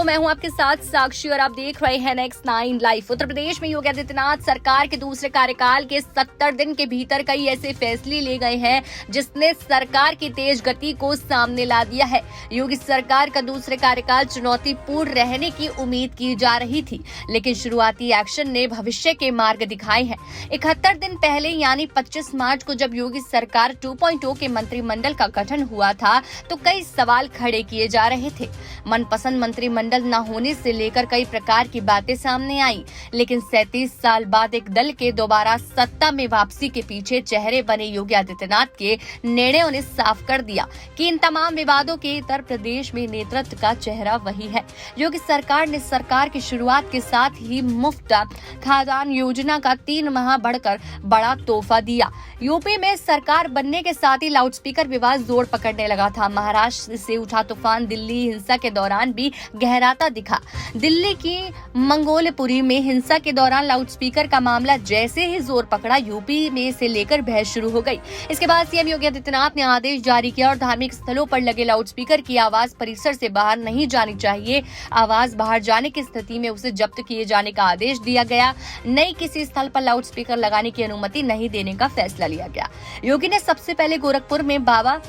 दोस्तों, मैं हूं आपके साथ साक्षी और आप देख रहे हैं नेक्स्ट 9 लाइव। उत्तर प्रदेश में योगी आदित्यनाथ सरकार के दूसरे कार्यकाल के 70 दिन के भीतर कई ऐसे फैसले ले गए हैं जिसने सरकार की तेज गति को सामने ला दिया है। योगी सरकार का दूसरे कार्यकाल चुनौतीपूर्ण रहने की उम्मीद की जा रही थी, लेकिन शुरुआती एक्शन ने भविष्य के मार्ग दिखाए हैं। 71 दिन पहले यानी 25 मार्च को जब योगी सरकार 2.0 के मंत्रिमंडल का गठन हुआ था तो कई सवाल खड़े किए जा रहे थे। मनपसंद मंत्रिमंडल न होने से लेकर कई प्रकार की बातें सामने आई, लेकिन 37 साल बाद एक दल के दोबारा सत्ता में वापसी के पीछे चेहरे बने योगी आदित्यनाथ के निर्णयों ने साफ कर दिया कि इन तमाम विवादों के उत्तर प्रदेश में नेतृत्व का चेहरा वही है। योगी सरकार ने सरकार की शुरुआत के साथ ही मुफ्त खाद्यान्न योजना का 3 माह बढ़कर बड़ा तोहफा दिया। यूपी में सरकार बनने के साथ ही लाउडस्पीकर विवाद जोर पकड़ने लगा था। महाराष्ट्र से उठा तूफान दिल्ली हिंसा के दौरान भी गहराता दिखा। दिल्ली की मंगोलपुरी में हिंसा के दौरान लाउडस्पीकर का मामला जैसे ही जोर पकड़ा, यूपी में से लेकर बहस शुरू हो गई। इसके बाद सीएम योगी आदित्यनाथ ने आदेश जारी किया और धार्मिक स्थलों पर लगे लाउडस्पीकर की आवाज परिसर से बाहर नहीं जानी चाहिए। आवाज बाहर जाने की स्थिति में उसे जब्त किए जाने का आदेश दिया गया। नई किसी स्थल पर लाउडस्पीकर लगाने की अनुमति नहीं देने का फैसला लिया गया। योगी ने सबसे पहले गोरखपुर में बाबा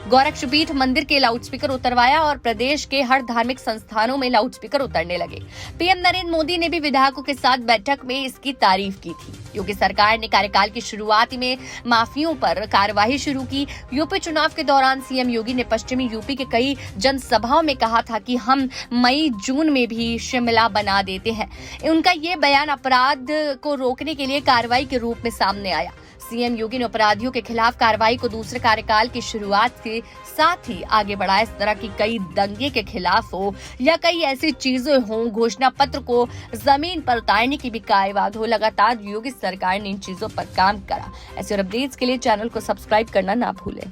गोरक्षपीठ मंदिर के लाउडस्पीकर उतरवाया और प्रदेश के हर धार्मिक संस्थानों में लाउडस्पीकर उतरने लगे। पीएम नरेंद्र मोदी ने भी विधायकों के साथ बैठक में इसकी तारीफ की थी। योगी सरकार ने कार्यकाल की शुरुआत में माफियों पर कार्रवाई शुरू की। यूपी चुनाव के दौरान सीएम योगी ने पश्चिमी यूपी के कई जनसभाओं में कहा था कि हम मई जून में भी शिमला बना देते हैं। उनका ये बयान अपराध को रोकने के लिए कार्रवाई के रूप में सामने आया। सीएम योगी ने अपराधियों के खिलाफ कार्रवाई को दूसरे कार्यकाल की शुरुआत के साथ ही आगे बढ़ाया। इस तरह की कई दंगे के खिलाफ हो या कई ऐसी चीजें हों, घोषणा पत्र को जमीन पर उतारने की भी कार्यवाही हो, लगातार योगी सरकार ने इन चीजों पर काम करा। ऐसे और अपडेट्स के लिए चैनल को सब्सक्राइब करना ना भूलें।